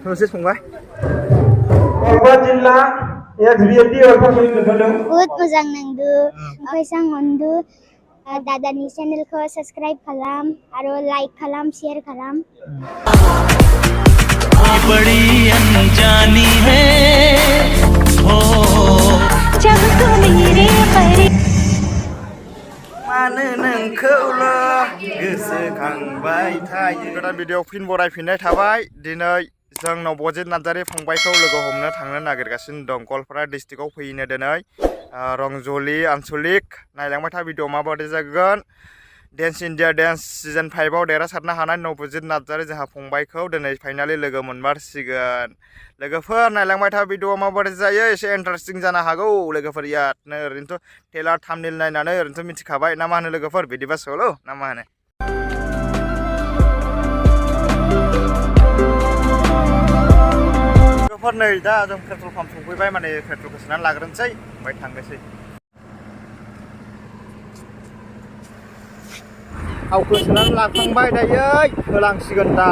दसे संबाय Kolba Jilla XBMD Good मोजां नांदो ओमफ्राय सां अनदो दादानि चेनेलखौ साबस्क्राइब खालाम आरो लाइक खालाम शेयर खालाम बड़ी अनजानी है हो जब तू मेरे परे मानो नोंखौल' गोसोखांबाय थायो गोदान भिडिअ फिन बरायफिननाय थाबाय दिनै जों नबजित नार्जारि फंबायखौ लोगो हमनो थांनो नागिरगासिनो दं गवालपारा डिस्ट्रिक्टआव फैनो दिनै रंजलि आनसलिक नायलांबाय था भिडिअ माबायदि जागोन डेन्स इन्डिया डेन्स सिजन 5आव देरहासारनो हानाय नबजित नार्जारि जोंहा फंबायखौ दिनै फाइनालि लोगो मोनमारसिगोन लोगोफोर नायलांबाय था भिडिअ माबायदि जायो एसे इन्टारेस्टिं जानो हागौ लोगोफोर यादनो ओरैनोथ' टेलार थाम्बनेल नायनानै ओरैनोथ' मिथिखाबाय ना मा होनो लोगोफोर बिदिबा सल' ना मा होनो लोगोफोर नै दा जों पेट्रल पाम्प सफैबाय माने पेट्रलखौ सोनानै लाग्रोनोसै ओमफ्राय थांनोसै थावखौ सोनानै लाखांबाय दायो होलांसिगोन दा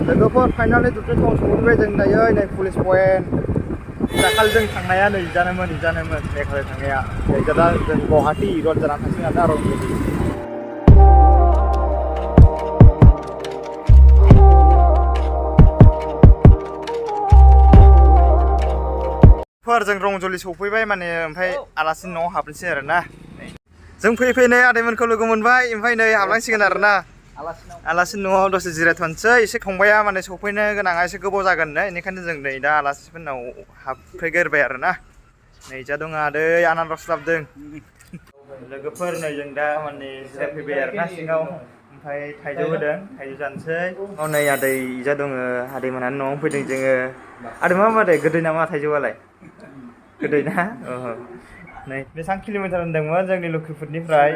लोगोफोर फाइनालि दुब्लि टाउन सफैबाय जों दायो नै पुलिस पइन्ट दाखालि जों थांनाया नै इजानोमोन मेघालय थांनाया दा जों गुवाहाटी रड जानानै थांसिगोन आरोना रंजलि जों रंजलि सफैबाय माने ओमफ्राय आलासि न'आव हाबनोसै आरोना जों फैनाय आदैमोनखौ लोगो मोनबाय ओमफ्राय नै हाबलांसिगोन आरोना आलासि न'आव दसे जिरायथ'नोसै एसे फंबाया माने सफैनो गोनाङा एसे गोबाव जागोननो बेनिखायनो जों नै दा आलासिफोरनाव हाबफैग्रोबाय आरोना नै जा दङ आदै आनारस लाबोदों लोगोफोर नै जों दा माने जिरायफैबाय आरोना सिङाव ओमफ्राय थाइजौ होदों थाइजौ जानोसै नै आदै जा दङ आदैमोनहानो न'आव फैदों जोङो आदै मा मादै गोदै नामा थाइजौआलाय गोदै ना नै बेसेबां किल'मिटार होनदोंमोन जोंनि लखिपुरनिफ्राय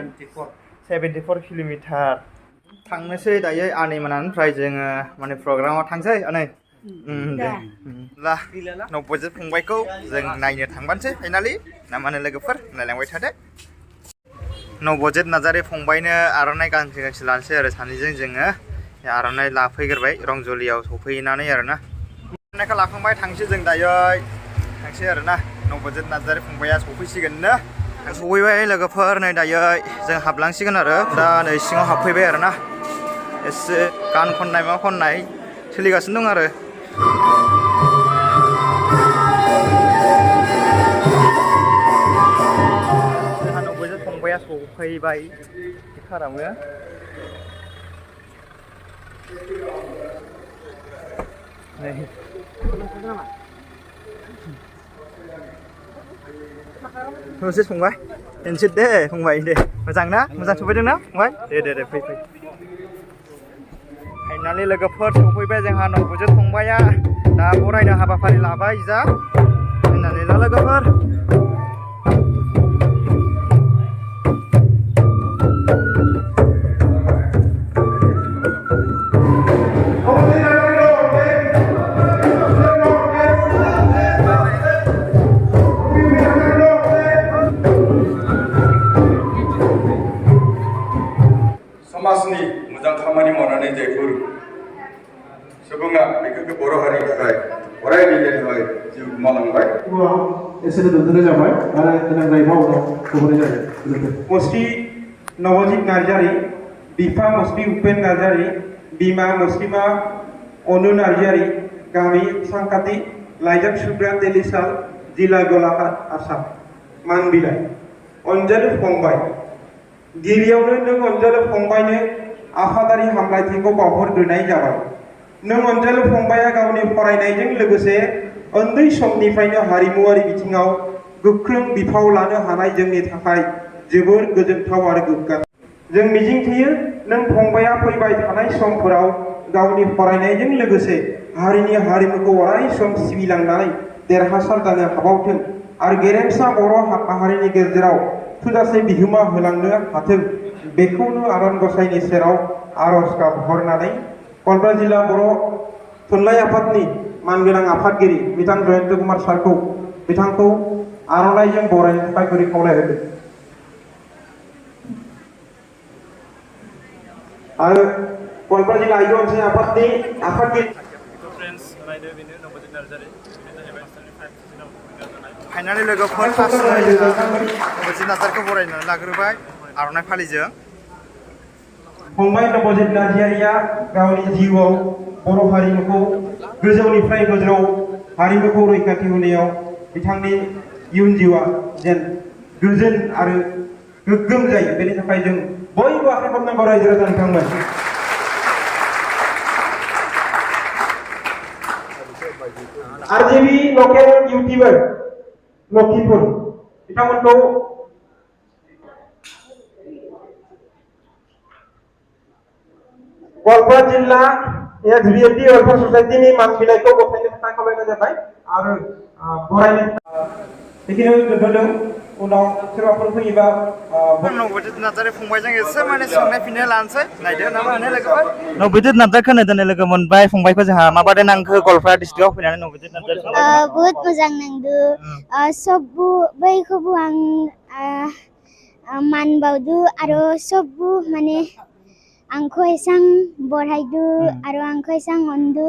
74 किल'मिटार थांनोसै दायो आनैमोननिफ्राय जोङो माने प्रग्रामाव थांसै आनै दे ला नबजित फंबायखौ जों नायनो थांबानोसै फाइनालि ना मा होनो लोगोफोर नायलांबाय थादो नबजित नार्जारि फंबायनो आर'नाइ गांसे लानोसै आरो सानैजों जोङो आर'नाइ लाफैग्रोबाय रंजलियाव सफैनानै आरोना आर'नाइखौ लाखांबाय थांसै जों दायो थांसै आरोना नबजित नार्जारि फंबाया सफैसिगोननो सफैबाय लोगोफोर नै दायो जों हाबलांसिगोन आरो दा नै सिङाव हाबफैबाय आरोना एसे गान खननाय मा खननाय सोलिगासिनो दं आरो जोंहा नबजित फंबाया सफैबाय खारावनो दसे संबाय दोनसै दे फंबाय दे मोजां ना मोजां सफैदों ना फंबाय दे फै फाइनालि लोगोफोर सफैबाय जोंहा नबजित फंबाया दा बरायनो हाबाफारि लाबाय जा होननानै ला लोगोफोर समाजनि मोजां खामानि मावनानै जायफोर सुबुङा बेखौ बर' हारिनि थाखाय अरायनि थाखाय जिउ गोमालांबाय एसे दोनथ'नाय जाबाय आरो गोनां जायोबा उनाव खबरनाय जायो मुस्रि नबजित नार्जारि बिफा मुस्रि उपेन नार्जारि बिमा मुस्लिमा अनु नार्जारि गामि सांकाति लाइजाम सुग्रा तेलिसाल जिल्ला गलाघाट आसाम मान बिलाइ अनजालु फंबाय गिबियावनो नों अनजालु फंबायनो आफादारि हामलायथिखौ बावहरग्रोनाय जाबाय नों अनजालु फंबाया गावनि फरायनायजों लोगोसे उन्दै समनिफ्रायनो हारिमुआरि बिथिङाव गोख्रों बिफाव लानो हानाय जोंनि थाखाय जोबोर गोजोनथाव आरो गोग्गाथाव जों मिजिंथियो नों फंबाया फैबाय थानाय समफोराव गावनि फरायनायजों लोगोसे हारिनि हारिमुखौ अराय सम सिबिलांनानै देरहासार जानो हाबावथों आरो गेरेमसा बर' माहारिनि गेजेराव थोजासे बिहोमा होलांनो हाथों बेखौनो आनान गसाइनि सेराव आरज गाबहरनानै गवालपारा जिल्ला बर' थुनलाइ आफादनि मानगोनां आफादगिरि बिथां जयन्त कुमार सारखौ बिथांखौ आर'नाइजों बरायनो थाखाय गुरै खावलायहरदों आरो गवालपारा जिल्ला आइजो अनसाय आफादगिरि फाइनालि लोगोफोर फार्स्टआव नबजित नार्जारिखौ बरायनानै लाग्रोबाय आर'नाइ फालिजों फंबाय नबजित नार्जारिया गावनि जिउआव बर' हारिमुखौ गोजौनिफ्राय गोजौआव हारिमुखौ रैखाथि होनायाव बिथांनि इयुन जिउआ जेन गोजोन आरो गोग्गोम जायो बेनि थाखाय जों बयबो आखाइ खबनांगौ रायजो राजा नोंथांमोन आरजेबि लकेल इउटिउबार लखिमपुर बिथांमोनखौ गवालपारा जिल्ला एसबिएफडि वेलफेयार ससाइटिनि मान बिलाइखौ गथायनो थाखाय खावलायनाय जाबाय आरो बरायनो बेखिनियाव दोनथ'दों उनाव सोरबाफोर फैयोबा नबजित नार्जारि फंबायजों एसे माने सोंनाय फिननाय लानोसै नायदो ना मा होनो लोगोफोर नबजित नार्जारिखौ दिनै लोगो मोनबाय फंबायखौ जोंहा माबादि नांखो गवालपारा डिस्ट्रिक्टआव फैनानै नबजित नार्जारि बहुत मोजां नांदो सबबो बैखौबो आं मान बावदो आरो सबबो माने आंखौ एसां बरायदो आरो आंखौ एसां अनदो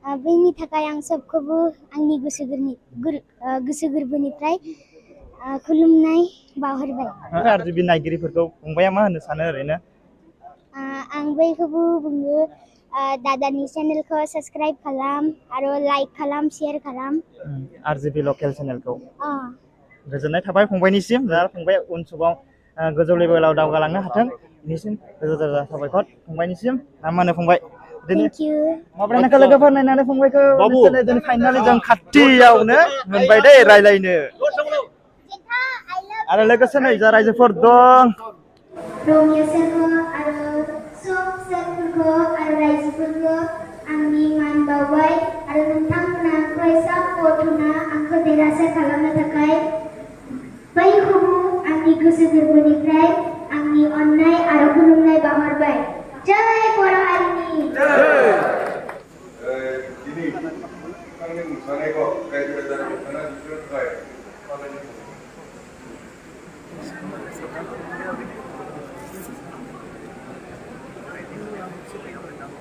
बेनि थाखाय आं सबखौबो आंनि गोसो गोरबोनिफ्राय खुलुमनाय बावहरबाय आरजिबि नायगिरिफोरखौ फंबाया मा होनो सानो ओरैनो आं बैखौबो बुङो दादानि चेनेलखौ साबस्क्राइब खालाम आरो लाइक खालाम शेयार खालाम आरजिबि लकेल चेनेलखौ गोजोननाय थाबाय फंबायनिसिम दा फंबाय उन समाव गोजौ लेभेलाव दावगालांनो हाथों बेनिसिम रोजा रोजा साबायखर फंबायनिसिम मा होनो फंबाय थेंक इउ माब्रै नांखो लोगोफोर नायनानै फंबायखौ दिनै फाइनालि जों खाथियावनो मोनबाय दै रायलायनो आरो लोगोसे नै जा रायजोफोर दं रंगियाफोरखौ आरो सब सारफोरखौ आरो रायजोफोरखौ आंनि मान बावबाय आरो नोंथांमोना आंखौ सापर्ट होना आंखौ देरहासार खालामनो थाखाय बैखौबो आंनि गोसो गोरबोनिफ्राय आंनि अननाय आरो खुलुमनाय बावहरबाय जय बर' हारिनि दिनै नोंथांनि मोसानायखौ रायजो राजानि मोसानाय दिन्थिनो थाखाय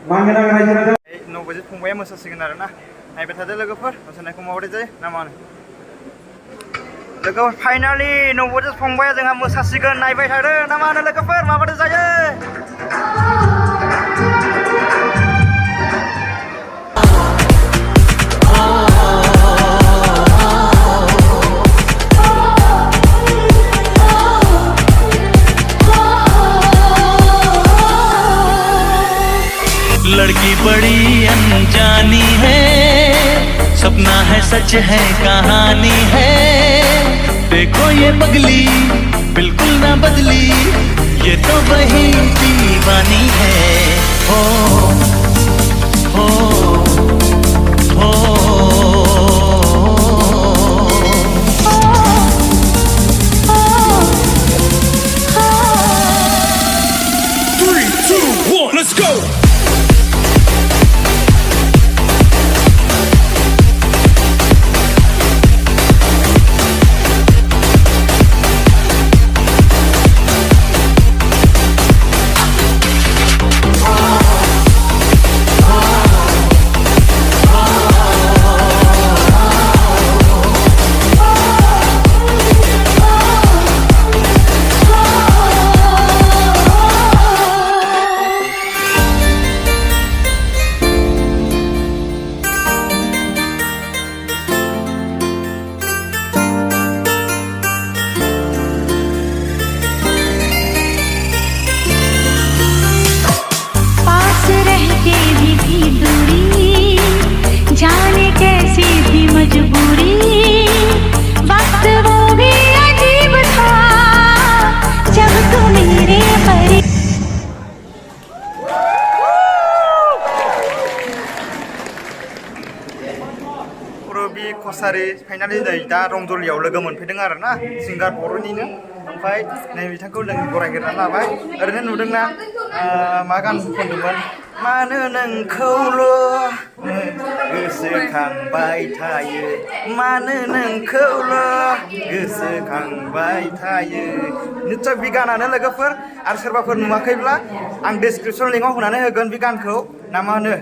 मानगोनां रायजो राजा नबजित फंबाया मोसासिगोन आरो ना नायबाय थादो लोगोफोर मोसानायखौ माबोरै जायो ना मा होनो लोगोफोर फाइनालि नबजित फंबाया जोंहा मोसासिगोन नायबाय थादो ना मा होनो लोगोफोर माबोरै जायो लड़की बड़ी अनजानी है सपना है सच है कहानी है देखो ये पगली बिल्कुल ना बदली ये तो वही दीवानी है हो हो हो 3, 2, 1, let's go! कसारी फाइनालि नै दा रंजलियाव लोगो मोनफैदों आरो ना सिंगार बर'निनो ओमफ्राय नै बिथांखौ जों बरायग्रोना लाबाय ओरैनो नुदोंना मा गान खनदोंमोन मानो नोंखौल' गोसोखांबाय थायो मानो नोंखौल' गोसोखांबाय थायो निस्सय बे गानानो लोगोफोर आरो सोरबाफोर नुवाखैब्ला आं डिसक्रिपसन लिंकआव होनानै होगोन बे गानखौ ना मा होनो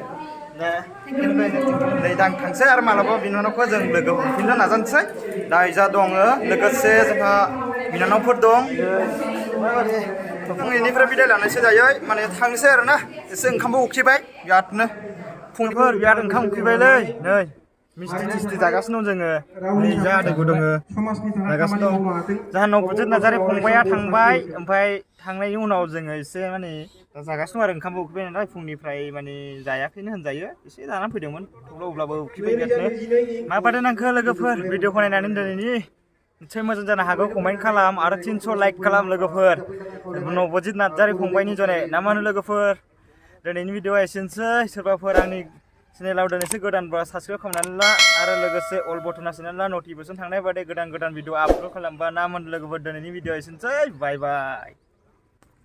नै दा आं थांसै आरो मालाबा बिनानावखौ जों लोगो हमफिननो नाजानोसै दा इजा दङ लोगोसे जोंहा बिनानावफोर दं फुंनिफ्राय बिदाय लानायसो जायो माने थांनोसै आरो ना एसे ओंखामबो उखैबाय बिरादनो फुंफोर बिराद ओंखाम उखैबायलै नै मिस्थि थिस्थि जागासिनो दं जोङो नै जा आदैबो दङ जागासिनो दं जाहा नबजित नार्जारि फंबाया थांबाय ओमफ्राय थांनायनि उनाव जोङो एसे माने जागासिनो दं आरो ओंखामबो उखैबाय नालाय फुंनिफ्राय माने जायाखैनो होनजायो एसे जानानै फैदोंमोन अब्लाबो उखैबाय बिरादनो माबादि नांखो लोगोफोर भिडिअखौ नायनानै दिनैनि निस्सय मोजां जानो हागौ कमेन्ट खालाम आरो 300 लाइक खालाम लोगोफोर नबजित नार्जारि फंबायनि जनै ना मा होनो लोगोफोर दिनैनि भिडिअआ एसेनोसै सोरबाफोर आंनि चेनेलाव दिनैसो गोदानबा साबस्क्राइब खालामनानै ला आरो लोगोसे अल बटन नायनानै ला नटिफिकेसन थांनाय बादि गोदान भिडिअ आपल'ड खालामबा ना मोन लोगोफोर दिनैनि भिडिअआ एसेनोसै बाय बाय